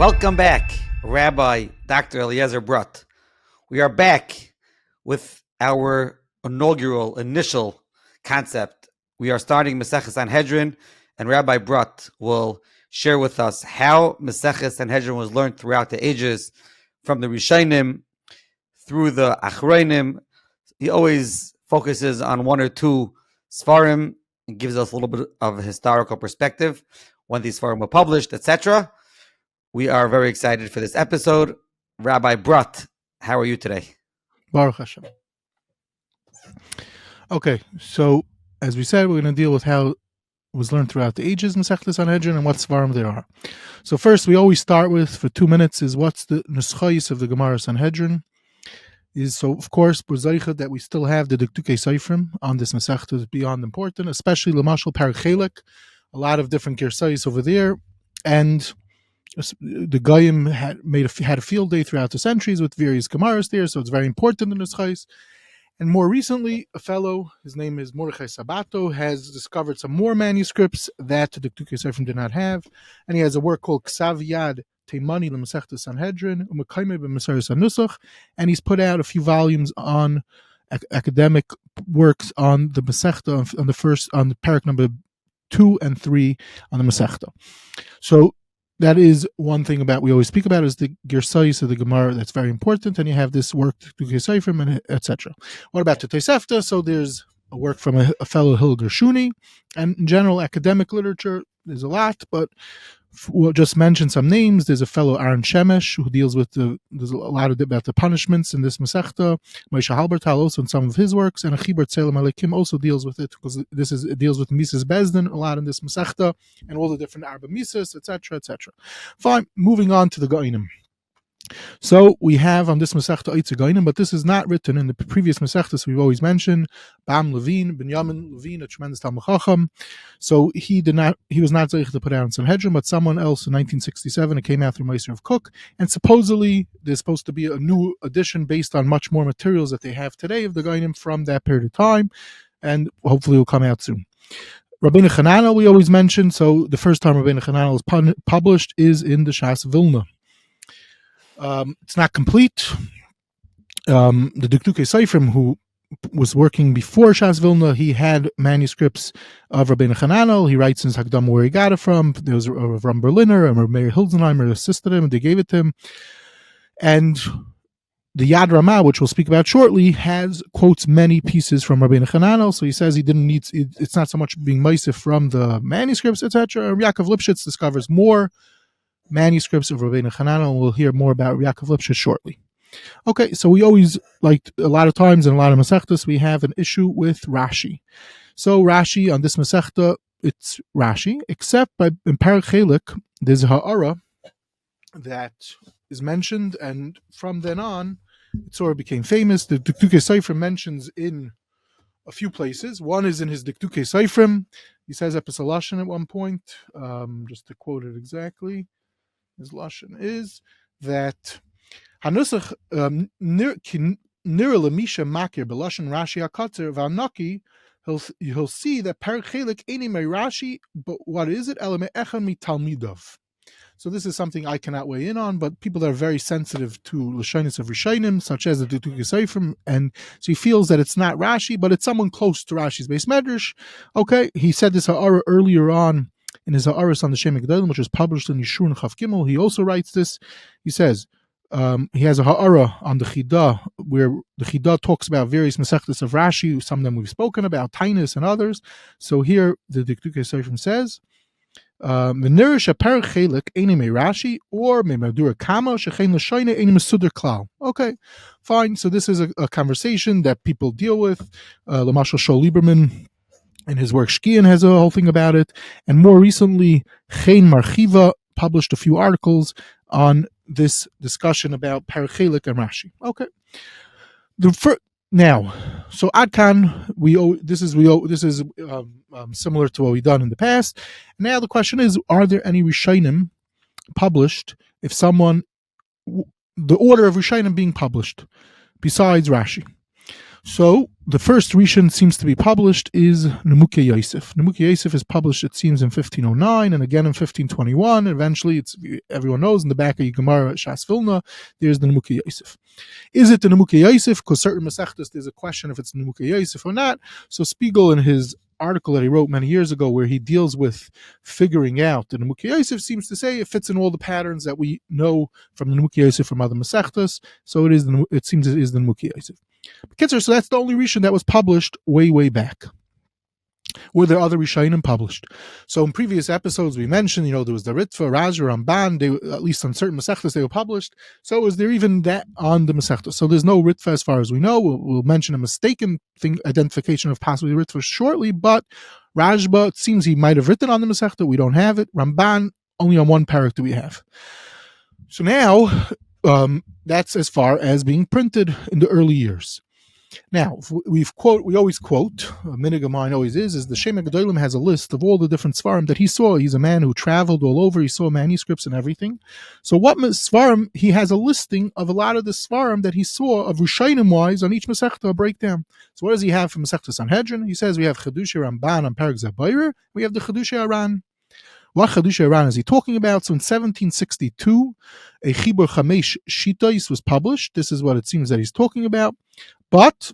Welcome back, Rabbi Dr. Eliezer Brut. We are back with our initial concept. We are starting Maseches Sanhedrin, and Rabbi Brut will share with us how Maseches Sanhedrin was learned throughout the ages, from the Rishonim through the Achronim. He always focuses on one or two Sfarim and gives us a little bit of a historical perspective, when these Sfarim were published, etc. We are very excited for this episode. Rabbi Brut, how are you today? Baruch Hashem. Okay, so as we said, we're going to deal with how it was learned throughout the ages in Masechtas Sanhedrin and what Svarim there are. So first, we always start with, for 2 minutes, is what's the Nuschais of the Gemara Sanhedrin. So, of course, B'zaycha that we still have the Diktukei Seifrim on this Masechta is beyond important, especially Lamashal Parachelek, a lot of different Gersais over there, and the Goyim had a field day throughout the centuries with various Gemaras there, so it's very important in the Nuschais. And more recently, a fellow, his name is Mordechai Sabato, has discovered some more manuscripts that the Diktukei Seifrim did not have, and he has a work called Ksav Yad Teimani L'Masechta Sanhedrin U'Mekayme B'Mesaris HaNusach, and he's put out a few volumes on academic works on the Masechta, on the parak number 2 and 3 on the Masechta. So that is one thing we always speak about, is the Gersais of the Gemara. That's very important, and you have this work to Seifrim, and etc. What about the Tosefta? So there's a work from a fellow Hil Gershuni, and in general academic literature there's a lot, but we'll just mention some names. There's a fellow Aaron Shemesh who deals with there's a lot about the punishments in this Masechta. Moshe Halbertal also in some of his works, and a Chibur Tzelem Alekim also deals with it, because it deals with Mises Bezdin a lot in this Masechta, and all the different Arba Mises, etc., etc. Fine, moving on to the Goinim. So we have on this Masechta Eitz Goinim, but this is not written in the previous Masechtas we've always mentioned. Bam Levine, Binyamin Levine, a tremendous Talmud Chacham. So he was not zeich to put out in Sanhedrin, but someone else in 1967, it came out through Meister of Cook, and supposedly there's supposed to be a new edition based on much more materials that they have today of the Goinim from that period of time, and hopefully it will come out soon. Rabbeinu Chananel we always mention, so the first time Rabbeinu Chananel is published is in the Shas Vilna. It's not complete. The Diktukei Seifrim, who was working before Shas Vilna, he had manuscripts of Rabbeinu Chananel. He writes in his Hakdama where he got it from. There was from Berliner, and Meir Hildenheimer assisted him, and they gave it to him. And the Yad Ramah, which we'll speak about shortly, quotes many pieces from Rabbeinu Chananel. So he says he didn't need. It's not so much being meisif from the manuscripts, etc. Yaakov Lipschitz discovers more manuscripts of Rabbeinu Chananel, and we'll hear more about Yaakov Lipschitz shortly. Okay, so we always, like a lot of times in a lot of Masechtas, we have an issue with Rashi. So Rashi, on this Masechta, it's Rashi, except in Parak Chelik, there's a Ha'ara that is mentioned, and from then on, it sort of became famous. The Diktukei Seifrim mentions in a few places. One is in his Diktukei Seifrim. He says Epis Lashon at one point, just to quote it exactly. His Lashon is that Hanusach nir lemisha makir b'lashon Rashi hakatzer v'anaki. He'll see that Parak Chelik ain't me Rashi, but what is it? Elame echan mi talmidov. So this is something I cannot weigh in on, but people that are very sensitive to Lashonis of Rishonim, such as the Diktukei Seifrim, and so he feels that it's not Rashi, but it's someone close to Rashi's Beis Medrash. Okay, he said this Ha'ara earlier on in his Ha'aras on the Shem Gedolim, which was published in Yeshurun Chaf Gimel. He also writes this. He says he has a Ha'ara on the Chidah, where the Chidah talks about various Masechtas of Rashi. Some of them we've spoken about, Tainus and others. So here the Diktukei Seifrim says, V'nirish Parak Chelik eni me Rashi or me Madura Kama shechein l'shoyne eni mesuder klal. Okay, fine. So this is a conversation that people deal with. Lamashal Shol Lieberman in his work Shkian has a whole thing about it, and more recently Chen Marchiva published a few articles on this discussion about Parak Chelik and Rashi. Okay, now, so Adkan, this is similar to what we've done in the past. Now the question is, are there any Rishonim published? If the order of Rishonim being published besides Rashi. So the first Rishon seems to be published is Nemuke Yosef. Nemuke Yosef is published, it seems, in 1509 and again in 1521. And eventually, everyone knows in the back of Gemara Shas Vilna, there's the Nemuke Yosef. Is it the Nemuke Yosef? Because certain Masechtas, there's a question if it's Nemuke Yosef or not. So Spiegel, in his article that he wrote many years ago, where he deals with figuring out the Nemuke Yosef, seems to say it fits in all the patterns that we know from the Nemuke Yosef from other Masechtas. So it seems it is the Nemuke Yosef. So that's the only Rishon that was published way back. Were there other Rishonim published? So in previous episodes we mentioned, there was the Ritva, Raja, Ramban. They, at least on certain Masechtas, they were published. So is there even that on the Masechtas? So there's no Ritva as far as we know. We'll mention a mistaken identification of possibly Ritva shortly, but Rajba, it seems he might have written on the Masechta. We don't have it. Ramban, only on one parak do we have. So now, that's as far as being printed in the early years. Now, we always quote, a minhag of mine always is the Shem HaGedolim has a list of all the different Svarim that he saw. He's a man who traveled all over. He saw manuscripts and everything. So what Svarim, he has a listing of a lot of the Svarim that he saw of Rishonim-wise on each Masechta, a breakdown. So what does he have from Masechta Sanhedrin? He says we have Chedushei Ramban on Perek Zabayir. We have the Chedushei Aran. What Chedushei Aran is he talking about? So in 1762, a Chibur Chamesh Shitais was published. This is what it seems that he's talking about. But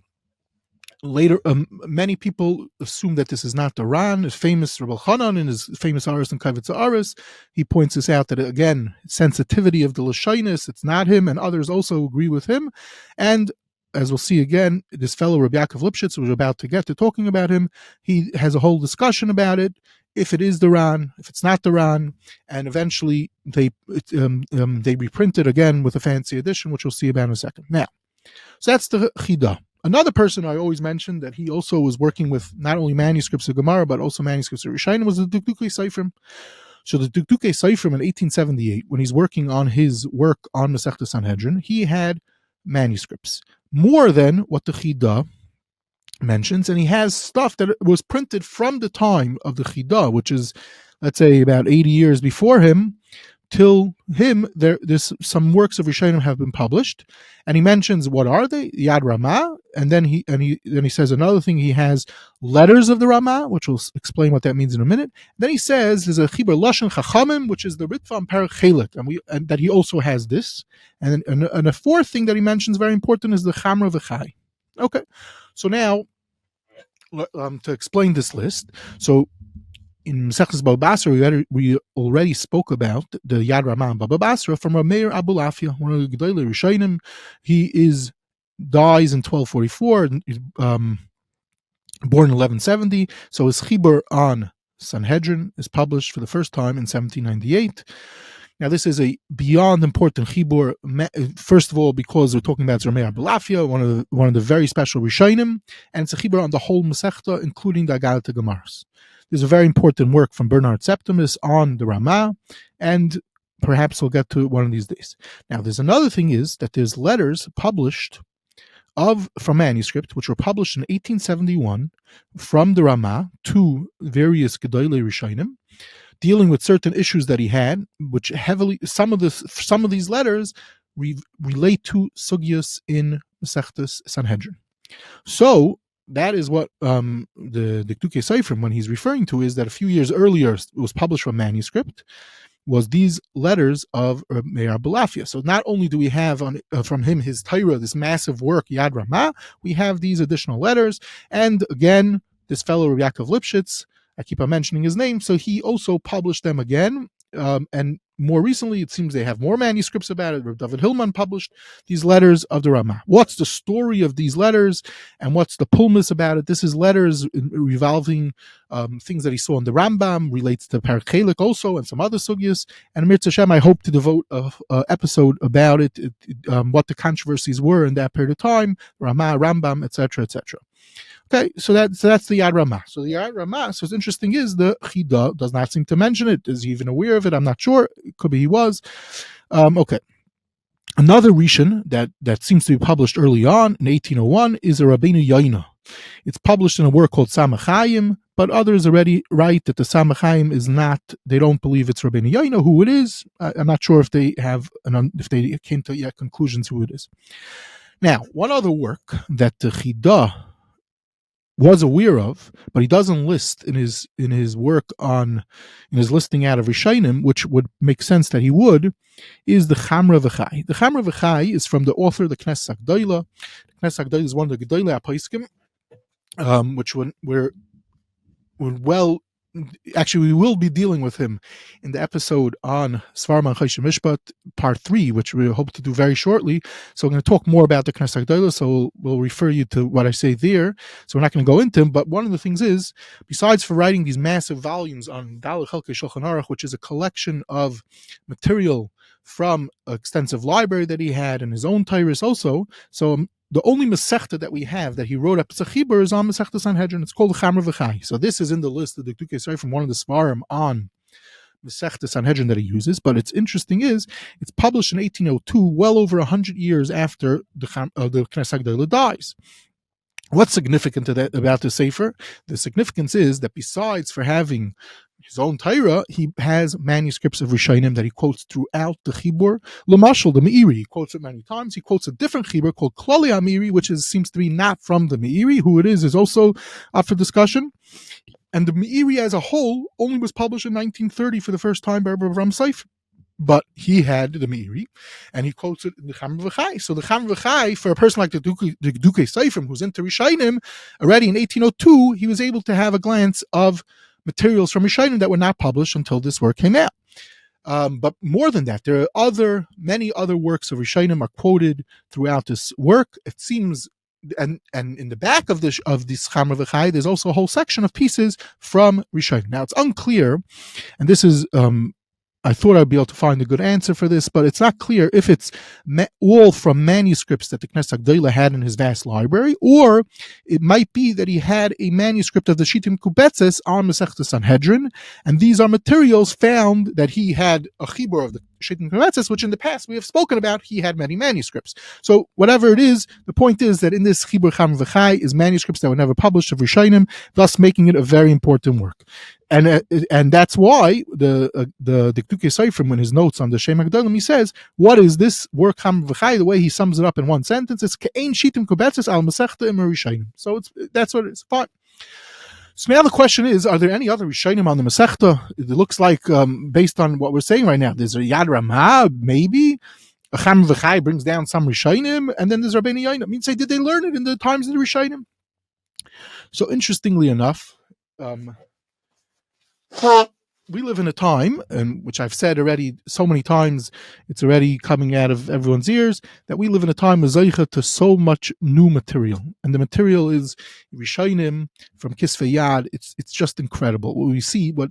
later, many people assume that this is not the Ran. His famous Rebbe Chanan in his famous Aris and Kavitz Aris, he points this out that again, sensitivity of the Lashonis, it's not him, and others also agree with him. And as we'll see again, this fellow Rabbi Yaakov Lipshitz, was about to get to talking about him. He has a whole discussion about it. If it is the Ran, if it's not the Ran, and eventually they reprint it again with a fancy edition, which we'll see about in a second. Now, so that's the Chida. Another person I always mentioned that he also was working with not only manuscripts of Gemara but also manuscripts of Rishonim was the Dukdukei Seifrim. So the Dukdukei Seifrim in 1878, when he's working on his work on Masechta Sanhedrin, he had manuscripts more than what the Chida mentions, and he has stuff that was printed from the time of the Chida, which is, let's say, about 80 years before him. Till him, there's some works of Rishonim have been published, and he mentions what are they? Yad Ramah, and then he says another thing. He has letters of the Ramah, which we'll explain what that means in a minute. Then he says there's a Chibur Lashon Chachamim, which is the Ritva and Perek Chelik, and that he also has this. And a fourth thing that he mentions, very important, is the Chamra V'Chai. Okay, so now to explain this list, so. In Mesechus Baba Basra, we already spoke about the Yad Ramah and Baba Basra from Rameir Abulafia, one of the Gedolei Rishonim. He dies in 1244, born in 1170. So his Chibur on Sanhedrin is published for the first time in 1798. Now, this is a beyond important chibur. First of all, because we're talking about Rameir Abulafia, one of the very special Rishonim, and it's a chibur on the whole Masechta, including the Agalit Gemaras. There's a very important work from Bernard Septimus on the Ramah, and perhaps we'll get to it one of these days. Now, there's another thing is that there's letters published from manuscript, which were published in 1871 from the Ramah to various Gedolei Rishonim, dealing with certain issues that he had, which heavily some of these letters relate to sugyas in Masechtas Sanhedrin. So that is what the Dukdukei Seifrim, when he's referring to, is that a few years earlier it was published from manuscript, was these letters of Meir Abulafia. So not only do we have from him his Torah, this massive work, Yad Ramah, we have these additional letters. And again, this fellow Rabbi Yaakov Lipshitz, I keep on mentioning his name, so he also published them again. And more recently, it seems they have more manuscripts about it. Rabbi David Hillman published these letters of the Ramah. What's the story of these letters, and what's the pulmus about it? This is letters revolving things that he saw in the Rambam, relates to Perek Chelik also, and some other sugyas. And Amir Tzashem, I hope to devote an episode about it, what the controversies were in that period of time, Ramah, Rambam, etc., etc. Okay, so that's the Yad Ramah. So the Yad Ramah, so what's interesting is the Chida does not seem to mention it. Is he even aware of it? I'm not sure. It could be he was. Okay. Another Rishon that seems to be published early on in 1801 is a Rabbeinu Yaina. It's published in a work called Samachayim, but others already write that the Samachayim is not, they don't believe it's Rabbeinu Yaina, who it is. I'm not sure if they came to yet conclusions who it is. Now, one other work that the Chida was aware of, but he doesn't list in his work in his listing out of Rishonim, which would make sense that he would, is the Chamra V'chai. The Chamra V'chai is from the author, the Knesset Agdoila. The Knesset Agdoila is one of the Gedolah HaPoskim, which we're well, actually, we will be dealing with him in the episode on Svarma and Choshen Mishpat, part 3, which we hope to do very shortly. So we're going to talk more about the Knesset Agdolah, so we'll refer you to what I say there. So we're not going to go into him, but one of the things is, besides for writing these massive volumes on Daled Chelkei Shulchan Aruch, which is a collection of material from an extensive library that he had and his own Tyrus also, so the only Masechta that we have that he wrote up Tzachibur is on Masechta Sanhedrin. It's called the Chamra V'chai. So this is in the list of the Dukei Sari from one of the Svarim on Masechta Sanhedrin that he uses. But it's interesting is it's published in 1802, well over 100 years after the Knesset Agdolah dies. What's significant about the Sefer? The significance is that besides for having his own Torah, he has manuscripts of Rishonim that he quotes throughout the Chibur. L'mashal, the Meiri, he quotes it many times. He quotes a different Chibur called Klali HaMeiri, which seems to be not from the Meiri. Who it is also up for discussion. And the Meiri as a whole only was published in 1930 for the first time by Rabbi Avram Seif. But he had the Meiri, and he quotes it in the Chamra V'chai. So the Chamra V'chai, for a person like the Dukei Seifrim, who's into Rishonim, already in 1802, he was able to have a glance of materials from Rishonim that were not published until this work came out. But more than that, there are many other works of Rishonim are quoted throughout this work. It seems, and in the back of this Chamra V'chai, there's also a whole section of pieces from Rishonim. Now it's unclear, and this is I thought I'd be able to find a good answer for this, but it's not clear if it's all from manuscripts that the Knesset Agdolah had in his vast library, or it might be that he had a manuscript of the Shittim Kubetzes on Masechta Sanhedrin, and these are materials found that he had a chibur of the Shittim Kubetzes, which in the past we have spoken about, he had many manuscripts. So whatever it is, the point is that in this Chibur Chamra V'chai is manuscripts that were never published of Rishonim, thus making it a very important work. And that's why the Dukei Seifrim, in his notes on the Shem HaGedolim, he says, what is this work Chamra V'chai? The way he sums it up in one sentence, it's Ke'ein Shittim Kubetzes al Masechta Im Rishonim. So that's what it is. Fine. So now the question is, are there any other Rishonim on the Masechta? It looks like, based on what we're saying right now, there's a Yad Ramah, maybe. A Chamra V'chai brings down some Rishonim, and then there's Rabbeinu Yoina. I mean, say, did they learn it in the times of the Rishonim? So interestingly enough, we live in a time, and which I've said already so many times, it's already coming out of everyone's ears, that we live in a time of Zeicha to so much new material. And the material is Rishonim from Kisvei Yad. It's just incredible. What we see, in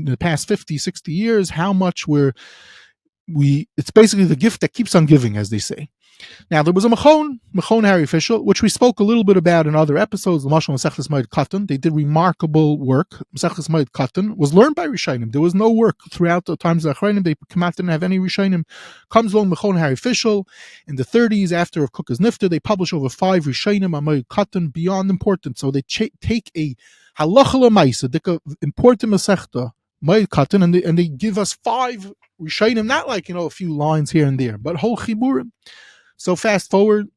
the past 50, 60 years, how much it's basically the gift that keeps on giving, as they say. Now, there was a Mechon Harry Fischel, which we spoke a little bit about in other episodes. The Mashal Masechtas Moed Katan, they did remarkable work. Masechtas Moed Katan was learned by Rishonim. There was no work throughout the times of the Achronim. They didn't have any Rishonim. Comes along Mechon Harry Fischel in the 30s, after of Kukas Nifta, they publish over 5 Rishonim on Moed Katan, beyond important. So they take a halacha l'maisa, important Masechta Moed Katan, and they give us 5 Rishonim, not like a few lines here and there, but whole chiburim. So fast forward,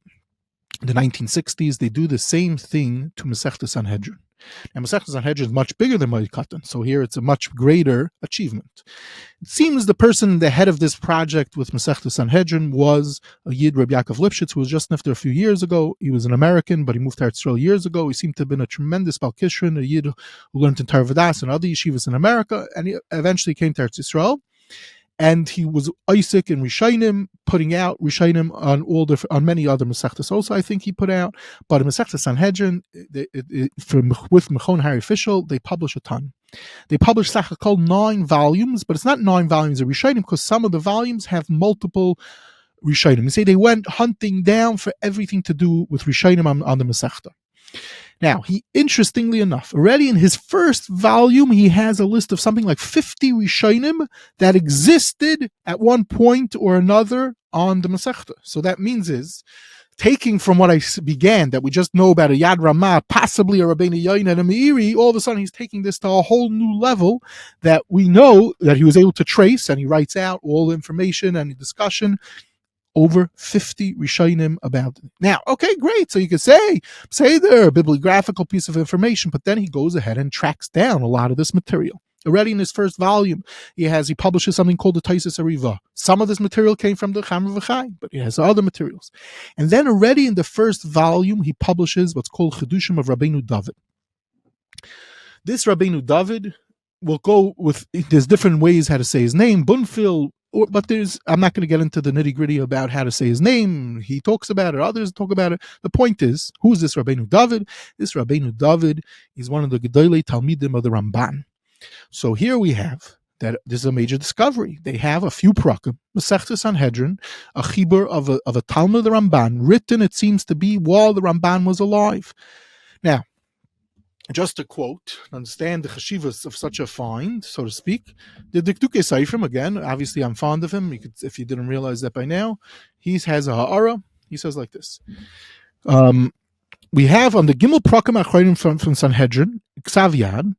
the 1960s, they do the same thing to Masechta Sanhedrin. And Masechta Sanhedrin is much bigger than Moed Katan, so here it's a much greater achievement. It seems the person, the head of this project with Masechta Sanhedrin, was a Yid, Reb Yaakov Lipschitz, who was just nifter a few years ago. He was an American, but he moved to Israel years ago. He seemed to have been a tremendous Bal Kishrin, a Yid who learned in Tar Vadas and other yeshivas in America, and he eventually came to Israel. And he was Isaac in Rishonim, putting out Rishonim on many other Masechtas also, I think he put out. But in Masechta Sanhedrin, with Mechon Harry Fischel, they publish a ton. They publish Sachakol 9 volumes, but it's not 9 volumes of Rishonim, because some of the volumes have multiple Rishonim. They say they went hunting down for everything to do with Rishonim on the Masechta. Now, interestingly enough, already in his first volume, he has a list of something like 50 Rishonim that existed at one point or another on the Masechta. So that means taking from what I began, that we just know about a Yad Ramah, possibly a Rabbeinu Yoina and a Meiri, all of a sudden he's taking this to a whole new level that we know that he was able to trace, and he writes out all the information and the discussion over 50 Rishonim about it. Now, okay, great. So you could say there, a bibliographical piece of information, but then he goes ahead and tracks down a lot of this material. Already in his first volume, he publishes something called the Taisus Ariva. Some of this material came from the Chamer V'Chai, but he has other materials. And then already in the first volume, he publishes what's called Chedushim of Rabbeinu David. This Rabbeinu David will go with, there's different ways how to say his name, Bunfil, but I'm not going to get into the nitty gritty about how to say his name. He talks about it, others talk about it. The point is, who is this Rabbeinu David? This Rabbeinu David is one of the Gedolei Talmidim of the Ramban. So here we have that this is a major discovery. They have a few prakim, Masechta Sanhedrin, a chibur of a Talmud of the Ramban, written, it seems to be, while the Ramban was alive. Now, just to quote, understand the cheshivas of such a find, so to speak, the Dikduke Seifrim, again, obviously I'm fond of him, if you didn't realize that by now, he has a ha'ara, he says like this. We have on the Gimel Prakim Achronim from Sanhedrin, Ksav Yad,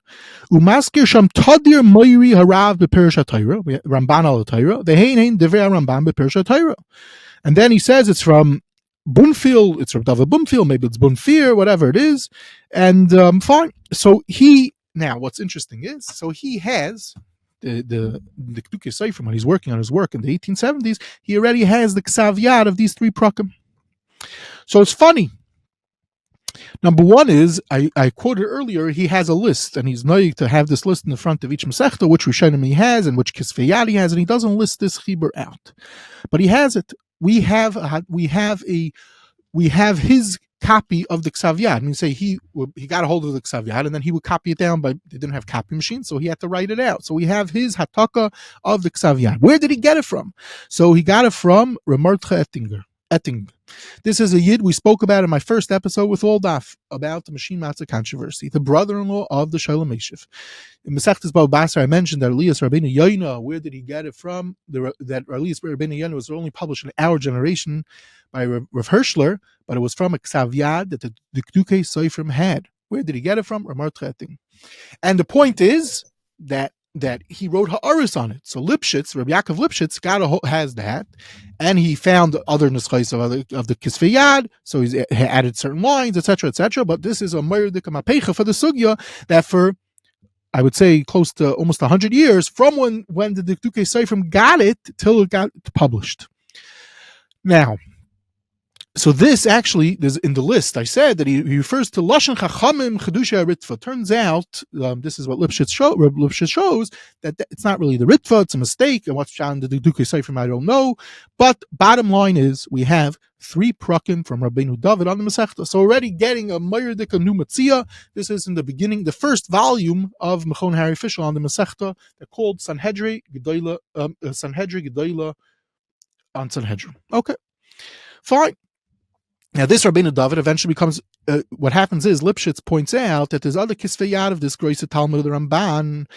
Umaskir Sham Tadir Moiri Harav Bepirish HaTorah, Ramban al HaTorah, Vehein Divrei Ramban Bepirish HaTorah. And then he says it's from Bunfil, it's from David Bunfil, maybe it's Bunfir, whatever it is, and fine. So now what's interesting is, so he has the K'tukei Seifrim, when he's working on his work in the 1870s, he already has the Ksav Yad of these three prakim. So it's funny. Number one is, I quoted earlier, he has a list, and he's noyig to have this list in the front of each Masechta, which Rishonim he has, and which Kisvei Yad he has, and he doesn't list this chibur out. But he has it. We have his copy of the Ksav Yad. I mean, say he got a hold of the Ksav Yad, and then he would copy it down, but they didn't have copy machines, so he had to write it out. So we have his hataka of the Ksav Yad. Where did he get it from? So he got it from Remortcha Etting. This is a Yid we spoke about in my first episode with Oldaf about the Machine Matzah controversy, the brother-in-law of the Shalom Meshiv. In Masechtas Bava Basra, I mentioned that Elias Rabbeinu Yoina, where did he get it from? That Elias Rabbeinu Yoina was only published in our generation by Rav Hirschler, but it was from a Ksav Yad that the Dikduke Seifrim had. Where did he get it from? Ramar Treting. And the point is that he wrote ha'aris on it. So Lipschitz, Rabbi Yaakov Lipschitz, has that, and he found other nuschais of the Kisvei Yad, so he added certain lines, etc., etc. But this is a Meirdik Mapecha for the Sugya that for, I would say, close to almost 100 years, from when the Dikduke Seifrim got it till it got published. Now, so this actually is in the list. I said that he refers to Lashon Chachamim Chedusha Ritva. Turns out, this is what Lipschitz shows, that it's not really the Ritva, it's a mistake, and what's found in the Dukei Seifrim I don't know. But bottom line is, we have three prakim from Rabbeinu David on the Masechta. So already getting a Meirdik, a new Matzia. This is in the beginning, the first volume of Mechon Harry Fischel on the Masechta. They're called Sanhedrin Gedola on Sanhedrin. Okay, fine. Now, this Rabbeinu David eventually becomes, what happens is, Lipschitz points out that there's other Kisvei Yad of this Groise Talmud of the Ramban,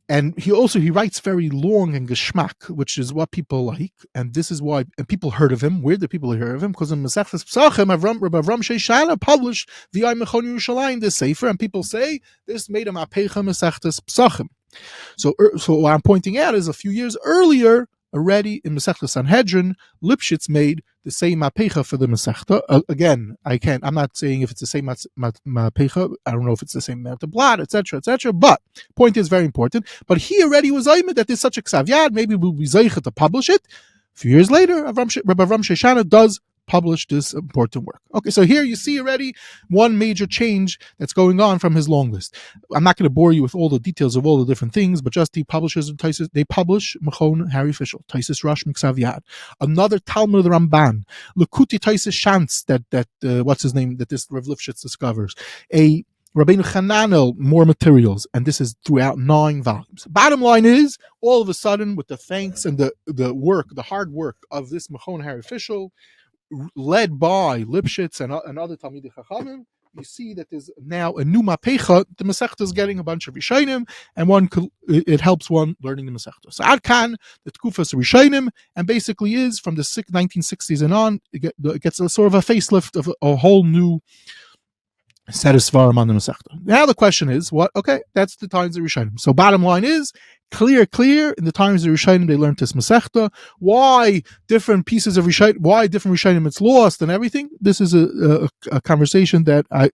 and he writes very long and geschmack, which is what people like, and this is why, and people heard of him. Where did people hear of him? Because in Masechtas Psachim, Rabbi Avram Sheishana published V'yai Mechon Yerushalayim, this sefer, and people say this made him Apecha Masechtas Psachim. So what I'm pointing out is, a few years earlier, already in Masechta Sanhedrin, Lipschitz made the same mapecha for the Masechta. Again, I'm not saying if it's the same mapecha. I don't know if it's the same amount of blood, etc., etc. But point is very important. But he already was aimed that there's such a Ksav Yad. Maybe we'll be zeicha to publish it. A few years later, Rabbi Avram Sheshana does publish this important work. Okay, so here you see already one major change that's going on from his long list. I'm not going to bore you with all the details of all the different things, but just he publishes, they publish Mechon Harry Fischel, Taisis Rosh Miksav Yad, another Talmud of the Ramban, Lekuti Taisis Shantz, that what's his name, that this Rav Lipschitz discovers, a Rabbeinu Chananel, more materials, and this is throughout 9 volumes. Bottom line is, all of a sudden, with the thanks and the work, the hard work of this Mechon Harry Fischel, led by Lipschitz and other Talmidei Chachamim, you see that there's now a new Mapecha. The Masechta is getting a bunch of Rishonim, and it helps one learning the Masechta. So Ad Kan, the Tkufas Rishonim, and basically is from the 1960s and on, it gets a sort of a facelift of a whole new set of Svarim on the Masechta. Now the question is, what? Okay, that's the times of Rishonim. So bottom line is, clear. In the times of Rishonim, they learned this Masechta. Why different pieces of Rishonim, why different Rishonim it's lost and everything. This is a conversation that I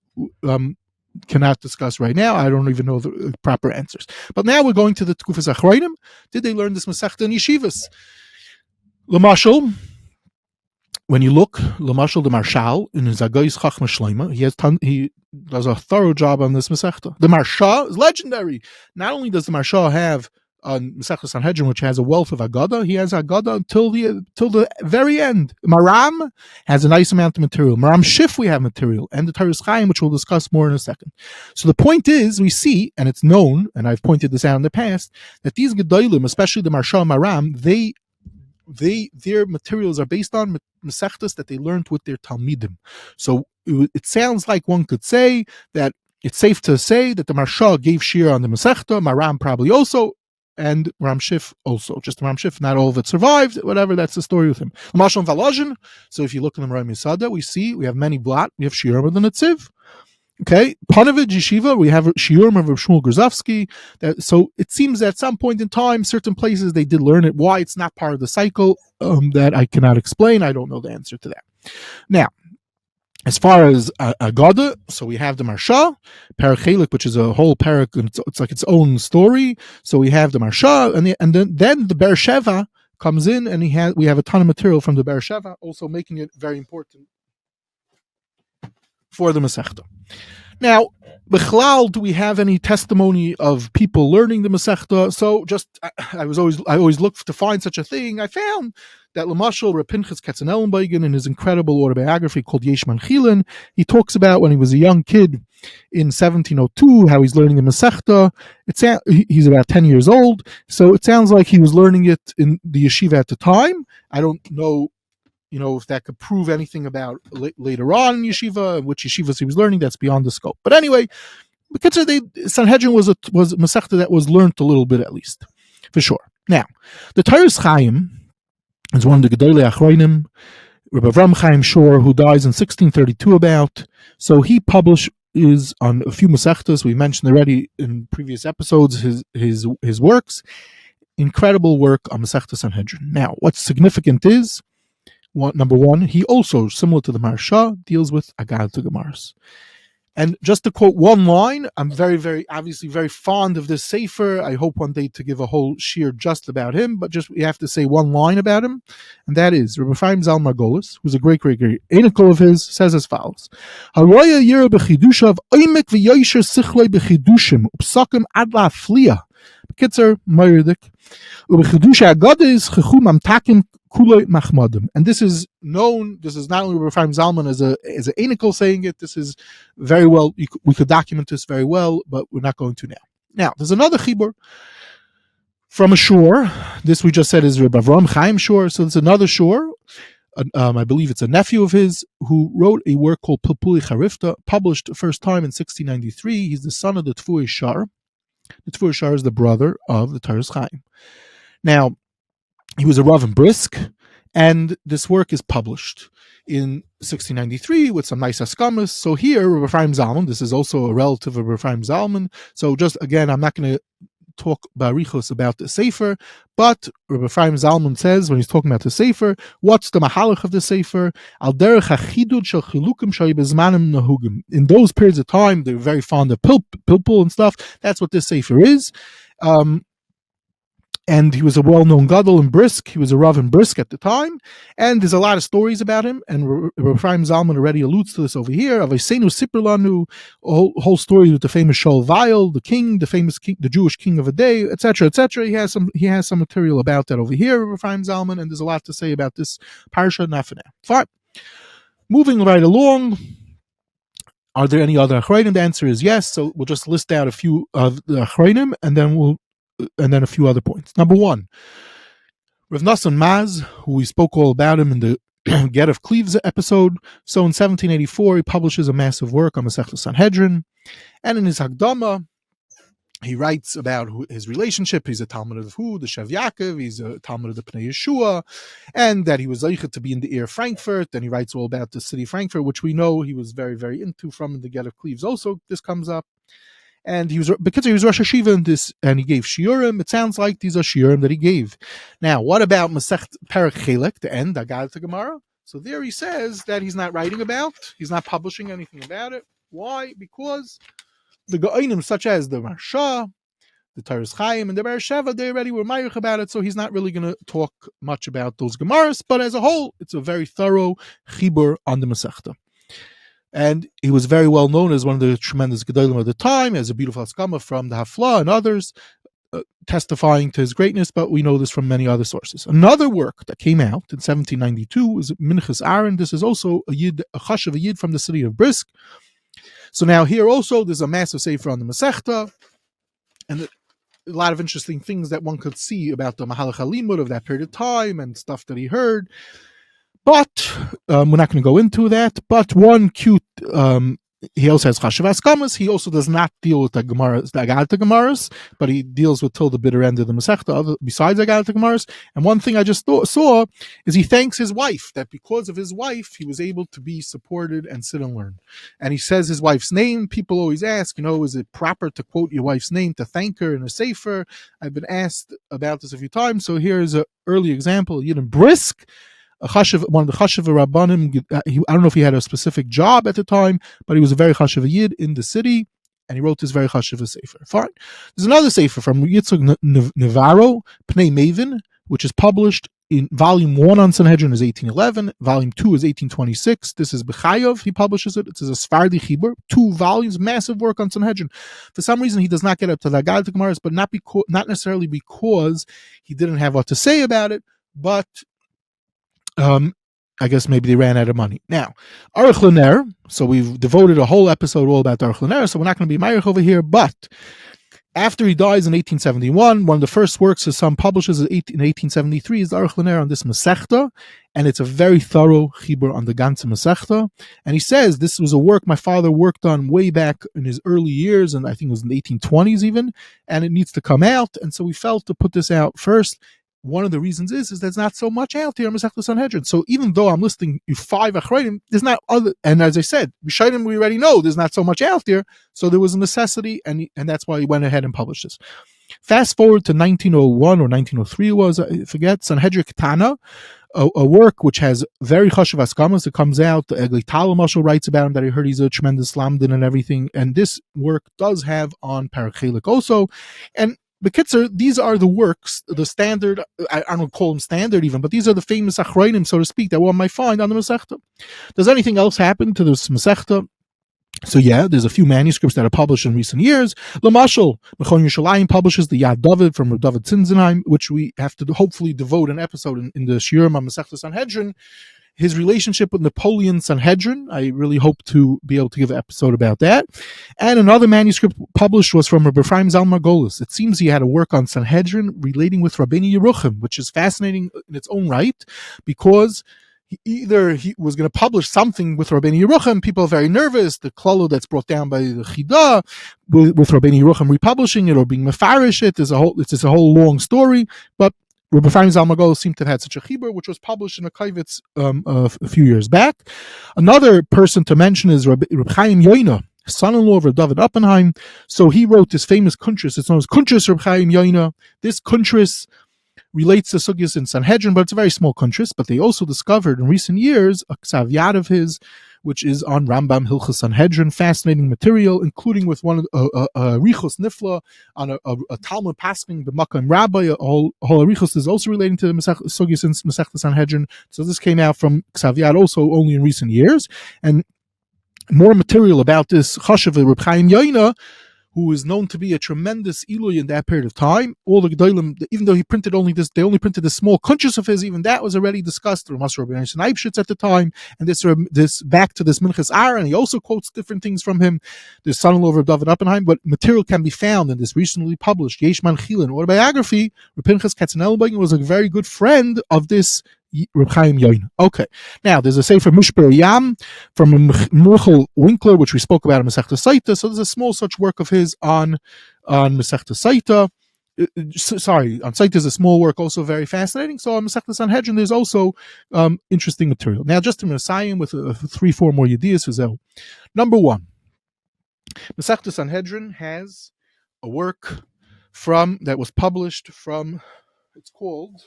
cannot discuss right now. I don't even know the proper answers. But now we're going to the Tkufas Achronim. Did they learn this Masechta in yeshivas? Lamashal, when you look, Lamashal the Marshal in his Agayis Chachma Shleima, he does a thorough job on this Masechta. The Marsha is legendary. Not only does the Marsha have on Masechta Sanhedrin, which has a wealth of Agada, he has Agada until the very end. Maram has a nice amount of material. Maram Shif, we have material, and the Taurus Chaim, which we'll discuss more in a second. So the point is, we see, and it's known, and I've pointed this out in the past, that these Gedolim, especially the Marsha and Maram, their materials are based on Masechtas that they learned with their Talmidim. So it sounds like one could say that it's safe to say that the Marsha gave Shir on the Masechta, Maram probably also, and Ram Shif also. Just Ram Shif, not all of it survived, whatever, that's the story with him. Mashal and Valazhin, so if you look in the Maram Yisada, we have many blot, we have Shir with the Netziv. Okay, Panovich Yeshiva, we have Shiurim of Shmuel Grozovsky. So it seems that at some point in time, certain places they did learn it. Why it's not part of the cycle, that I cannot explain. I don't know the answer to that. Now, as far as Agada, so we have the Marsha, Parachelik, which is a whole parak, and it's like its own story. So we have the Marsha, and then the Beersheva comes in, and we have a ton of material from the Beersheva, also making it very important for the Masechta. Now, Bichlal, do we have any testimony of people learning the Masechta? So I always look to find such a thing. I found that Lamashal Reb Pinchas Katzenellenbeigen, in his incredible autobiography called Yesh Man Chilin, he talks about when he was a young kid in 1702, how he's learning the Masechta. He's about 10 years old, so it sounds like he was learning it in the yeshiva at the time. I don't know, if that could prove anything about later on in yeshiva, which yeshivas he was learning, that's beyond the scope. But anyway, Sanhedrin was a Masechta that was learned a little bit at least, for sure. Now, the Taurus Chaim is one of the Gedolei Achronim, Rabbi Avram Chaim Shor, who dies in 1632 about. So he publishes on a few Masechtas. We mentioned already in previous episodes his works. Incredible work on Masechta Sanhedrin. Now, what's significant is, number one, he also, similar to the Marsha, deals with Agad to Gemaras. And just to quote one line, I'm very, very, obviously very fond of this Sefer. I hope one day to give a whole shir just about him, but we have to say one line about him, and that is, Rabbi Chaim Zal Margolis, who's a great Einikel of his, says as follows: Haroya yira b'chidushav oimek v'yoysher sichloi b'chidushim upsakim ad la'afliya. B'kitzer, Mayerdik. U'b'chidusha agadis chechum amtakim. And this is known. This is not only Rabbi Chaim Zalman as a Einikel saying it. This is very well. We could document this very well, but we're not going to now. Now, there's another chibur from a shore. This we just said is Rabbi Avram Chaim Shor. So there's another shore. I believe it's a nephew of his who wrote a work called Pilpuli Charifta, published the first time in 1693. He's the son of the Tfuei Shar. The Tfuei Shar is the brother of the Taurus Chaim. Now, he was a Rav in Brisk, and this work is published in 1693 with some nice askamas. So here, Rabbi Chaim Zalman, this is also a relative of Rabbi Chaim Zalman. So just again, I'm not going to talk barichos about the Sefer, but Rabbi Chaim Zalman says when he's talking about the Sefer, what's the mahalach of the Sefer? Al derech hachidud shel chilukim shay bezmanim nahugim. In those periods of time, they're very fond of pilpul and stuff. That's what this Sefer is. And he was a well-known gadol in Brisk. He was a Rav in Brisk at the time. And there's a lot of stories about him. And Rabbi Chaim Zalman already alludes to this over here. Avesenu Siperlanu, a whole story with the famous Shaul Vayel, the king, the famous king, the Jewish king of a day, etc., etc. He has some material about that over here, Rabbi Chaim Zalman. And there's a lot to say about this parsha, not for now. Fine. Moving right along. Are there any other achronim? The answer is yes. So we'll just list out a few of the achronim, and then a few other points. Number one, Rav Nassan Maz, who we spoke all about him in the Get of Cleves episode. So in 1784, he publishes a massive work on Masechta Sanhedrin, and in his Hagdama, he writes about his relationship. He's a Talmud of the Shev Yaakov. He's a Talmud of the Pnei Yeshua, and that he was zeichet to be in the ear of Frankfurt. And he writes all about the city of Frankfurt, which we know he was very, very into from the Get of Cleves. Also, this comes up. And he was because he was Rosh Hashiva in this, and he gave shiurim. It sounds like these are shiurim that he gave. Now, what about Masech Perek Chelek, the end, Agadat Gemara? So there he says that he's not writing about, he's not publishing anything about it. Why? Because the Ga'inim, such as the Marsha, the Taurus Chaim, and the Beersheva, they already were Mayach about it, so he's not really going to talk much about those Gemaras, but as a whole, it's a very thorough chibur on the Masechta. And he was very well known as one of the tremendous Gedolim of the time, as a beautiful Haskama from the Hafla and others, testifying to his greatness, but we know this from many other sources. Another work that came out in 1792 was Minchas Aaron. This is also a chashav a yid from the city of Brisk. So now here also there's a massive sefer on the Masechta, and a lot of interesting things that one could see about the Mahalach HaLimud of that period of time and stuff that he heard. But we're not going to go into that. But one cute, he also has Chashav Askamas. He also does not deal with the Gemaras, the Agalta Gemaras, but he deals with till the bitter end of the Masechta, besides Agalta Gemaras. And one thing I just saw is he thanks his wife, that because of his wife, he was able to be supported and sit and learn. And he says his wife's name. People always ask, is it proper to quote your wife's name to thank her in a sefer? I've been asked about this a few times. So here's an early example. Yidin Brisk, one of the chashiv rabbanim. I don't know if he had a specific job at the time, but he was a very chashiv yid in the city, and he wrote this very chashiv sefer. Fine. There's another sefer from Yitzchak Navarro, Pnei Maven, which is published in volume 1 on Sanhedrin is 1811, volume 2 is 1826. This is Bechayov, he publishes it. It's a Sfardi Chibur, 2 volumes, massive work on Sanhedrin. For some reason, he does not get up to the Agalta Gemaras, but not necessarily because he didn't have what to say about it, but I guess maybe they ran out of money. Now, Aruch Laner, so we've devoted a whole episode all about Aruch Laner, so we're not going to be Mayach over here, but after he dies in 1871, one of the first works his son publishes in 1873 is the Aruch Laner on this Masechta, and it's a very thorough chibur on the ganze Masechta. And he says this was a work my father worked on way back in his early years, and I think it was in the 1820s even, and it needs to come out, and so we felt to put this out first. One of the reasons is there's not so much out here in Masechta Sanhedrin. So even though I'm listing you 5 Achrayim, there's not other, and as I said, B'Shaitim we already know there's not so much out there, so there was a necessity, and that's why he went ahead and published this. Fast forward to 1901 or 1903 it was, I forget, Sanhedrin Ketana, a work which has very chashav askamas. It comes out, Egli Tal Marshall writes about him, that he heard he's a tremendous lamdin and everything, and this work does have on Perek Chelek also, and Bekitzer, these are the works, the standard, I don't call them standard even, but these are the famous achrayim, so to speak, that one might find on the Masechta. Does anything else happen to this Masechta? So yeah, there's a few manuscripts that are published in recent years. Lamashal, Mechon Yerushalayim publishes the Yad David from Rav David Zinzenheim, which we have to hopefully devote an episode in the Shiurim on Masechta Sanhedrin. His relationship with Napoleon Sanhedrin, I really hope to be able to give an episode about that. And another manuscript published was from Rabbi Ephraim Zalman Margolis. It seems he had a work on Sanhedrin relating with Rabbeinu Yeruchim, which is fascinating in its own right, because he was going to publish something with Rabbeinu Yeruchim. People are very nervous. The klalo that's brought down by the Chida, with Rabbeinu Yeruchim republishing it or being mefarish it, it's a whole long story, but Rabbi Ephraim Zalman Margolis seemed to have had such a chibur, which was published in a kaivetz a few years back. Another person to mention is Rabbi Chaim Yoina, son-in-law of Rabbi David Oppenheim. So he wrote this famous kuntris. It's known as Kuntris Rabbi Chaim Yoina. This kuntris relates to sugyas in Sanhedrin, but it's a very small kuntris. But they also discovered in recent years a ksav yad of his, which is on Rambam Hilchos Sanhedrin, fascinating material, including with one of Arichos Nifla on a Talmud Paskin b'Makam Rabbi. A whole Arichos is also relating to the Sugyas in Masechta Sanhedrin. So this came out from Ksav Yad also only in recent years, and more material about this Chashav Reb Chaim Yoina, who is known to be a tremendous Eloi in that period of time. All the Gedolim, even though he printed only this, they only printed the small kuntres of his, even that was already discussed. Ramas Rabbi Yonatan Eibshitz at the time, and this back to this Minchas Aaron, he also quotes different things from him, the son-in-law of David Oppenheim, but material can be found in this recently published Yesh Man Chilin autobiography. Reb Pinchas Katzenellenbogen was a very good friend of this Reb Chaim Yoina. Okay, now there's a sefer Mishper Yam from Michael Winkler, which we spoke about in Masechta Saita. So there's a small such work of his on Masechta Saita. Sorry, on Saita is a small work, also very fascinating. So on Masechta Sanhedrin, there's also interesting material. Now, just to Messiah with 3-4 more yediyas. Number one, Masechta Sanhedrin has a work from that was published from. It's called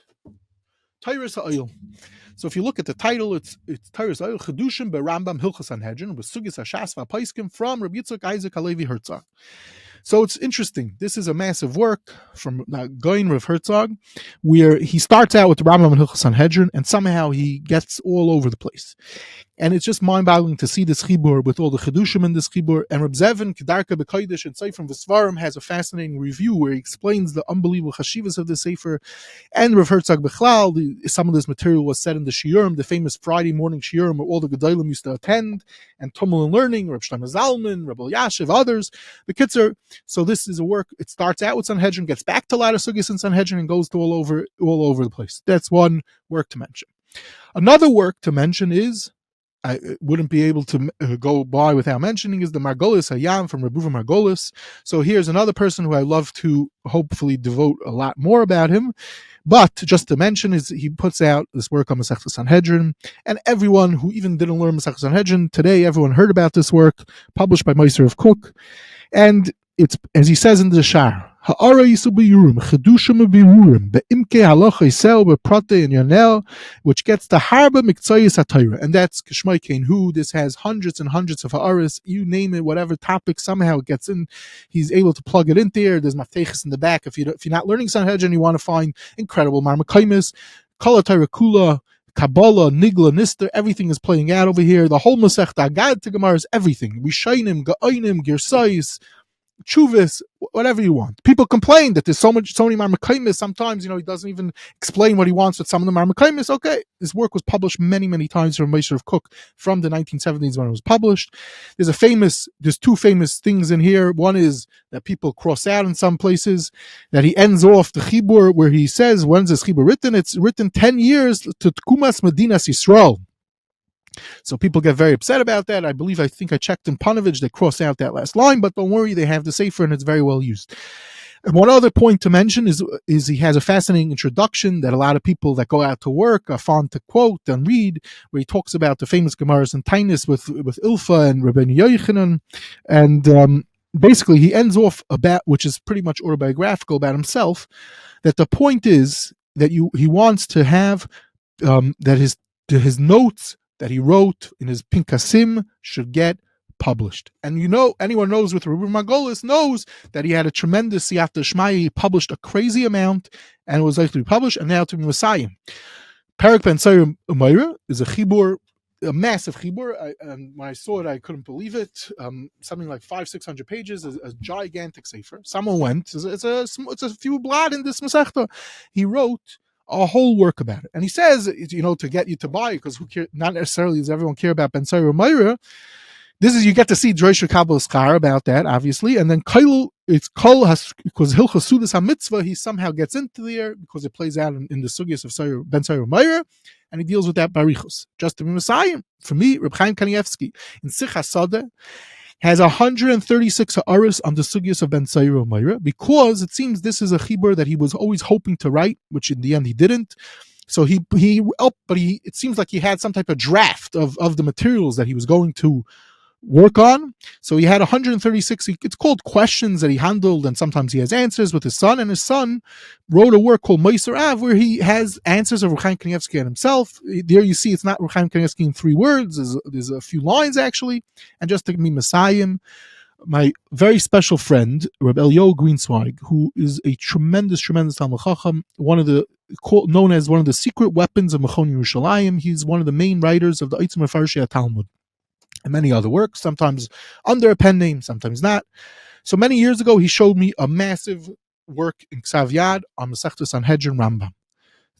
Tyrus Ha'il. So if you look at the title, it's Tyrus Ha'il Chedushim Berambam Hilchos Sanhedrin with Sugis Hashas VaPaiskim from Rabbi Yitzchak Isaac Halevi Herzog. So it's interesting. This is a massive work from Goin Rav Herzog, where he starts out with the Rambam and Hilchos Sanhedrin, and somehow he gets all over the place. And it's just mind-boggling to see this chibur with all the chedushim in this chibur. And Reb Zevin Kedarka B'Kodesh and Sefer V'Svarim has a fascinating review where he explains the unbelievable chashivas of the sefer. And Rav Herzog Bechlal, some of this material was said in the shiurim, the famous Friday morning shiurim where all the gedolim used to attend, and Tumul and Learning, Reb Shlomo Zalman, Reb Elyashiv, others. The Kitzer. So this is a work. It starts out with Sanhedrin, gets back to Lada Sugis and Sanhedrin, and goes to all over the place. That's one work to mention. Another work to mention is, I wouldn't be able to go by without mentioning, is the Margolis Hayam from Rebuva Margolis. So here's another person who I love to hopefully devote a lot more about him. But just to mention is he puts out this work on Masechta Sanhedrin, and everyone who even didn't learn Masechta Sanhedrin today, everyone heard about this work, published by Meister of Cook, and it's, as he says in the Shar, Ha'ara yisu b'yurim, chedushim b'yurim, be'imke halacha yisel, be'prate and yonel, which gets the harba miktzayis ha'tayra, and that's k'shmai kein hu. This has hundreds and hundreds of ha'aras, you name it, whatever topic, somehow it gets in, he's able to plug it in there. There's maftechis in the back. If you're not learning Sanhedrin, you want to find incredible marmakaimis, kala tayra kula, Kabbalah, Nigla, Nister, everything is playing out over here. The whole Masechta Agad to Gemara is everything. Rishainim, Ga'ainim, Girsais, Chuvis, whatever you want. People complain that there's so many marmakaimis. Sometimes, he doesn't even explain what he wants with some of the marmakaimis. Okay, this work was published many, many times from Moshe of Cook from the 1970s when it was published. There's two famous things in here. One is that people cross out in some places, that he ends off the Chibur where he says, when's this Chibur written? It's written 10 years to Tkumas Medinas Yisrael. So people get very upset about that. I think I checked in Panovich, they crossed out that last line, but don't worry, they have the Sefer and it's very well used. And one other point to mention is he has a fascinating introduction that a lot of people that go out to work are fond to quote and read, where he talks about the famous Gemaras and Tainus with Ilfa and Rabbeinu Yochanan. And basically he ends off about, which is pretty much autobiographical about himself, that the point is that he wants to have that his notes that he wrote in his Pinkasim should get published. And anyone knows with Rebuva Margolis knows that he had a tremendous Siyata Shmai. He published a crazy amount and it was likely to be published, and now to be Messiah. Perak Ben Sayr Umayra is a chibur, a massive chibur. And when I saw it, I couldn't believe it. Something like 500-600 pages, a gigantic sefer. Someone went, it's a few blad in this Masechta. He wrote a whole work about it. And he says, to get you to buy, because who care, not necessarily does everyone care about Ben Sayr Umayra. This is, you get to see Drosh Kabbalah Schar about that, obviously, and then it's Kol has, because Hilchos Sudas HaMitzvah, he somehow gets into there because it plays out in the sugyas of Ben Sayr Umayra, and he deals with that barichos. Just to be Messiah, for me, Reb Chaim Kanievsky in Sich HaSadeh has 136 ha'aris on the sugyas of Ben Sayr Umayra, because it seems this is a chibur that he was always hoping to write, which in the end he didn't. So it seems like he had some type of draft of the materials that he was going to work on. So he had 136, it's called questions that he handled, and sometimes he has answers with his son, and his son wrote a work called Meiser Av where he has answers of Reb Chaim Kanievsky and himself. There you see it's not Reb Chaim Kanievsky in 3 words, there's a few lines actually. And just to be Messiah, my very special friend Reb Elio Greenswag, who is a tremendous Talmid Chacham, known as one of the secret weapons of Mechon Yerushalayim. He's one of the main writers of the Eitzim Mefarshei Talmud and many other works, sometimes under a pen name, sometimes not. So many years ago, he showed me a massive work in Ksav Yad on Masechta Sanhedrin Rambam,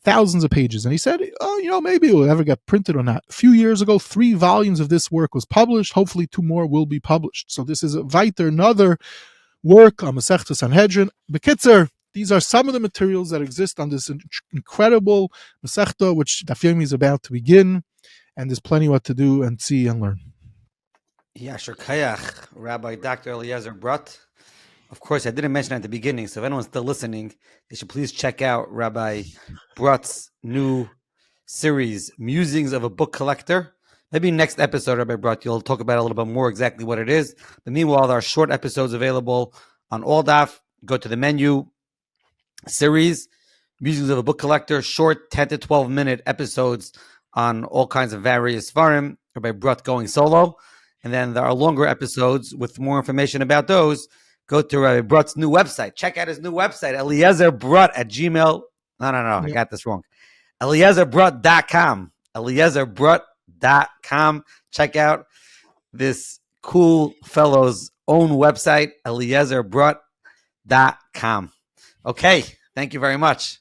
thousands of pages. And he said, maybe it will ever get printed or not. A few years ago, 3 volumes of this work was published. Hopefully 2 more will be published. So this is another work on Masechta Sanhedrin. Bekitzer, these are some of the materials that exist on this incredible Masechta, which Daf Yomi is about to begin. And there's plenty what to do and see and learn. Yasher Kayach, Rabbi Dr. Eliezer Brut. Of course, I didn't mention at the beginning, so if anyone's still listening, they should please check out Rabbi Brut's new series, Musings of a Book Collector, Maybe next episode, Rabbi Brat, you'll talk about a little bit more exactly what it is. But meanwhile, there are short episodes available on all DAF. Go to the menu, series, Musings of a Book Collector, short 10 to 12 minute episodes on all kinds of various Svarim, Rabbi Brat going solo. And then there are longer episodes with more information about those. Go to Rabbi Brat's new website. Check out his new website, EliezerBrat at Gmail. No, I got this wrong. EliezerBrat.com. EliezerBrat.com. Check out this cool fellow's own website, EliezerBrat.com. Okay, thank you very much.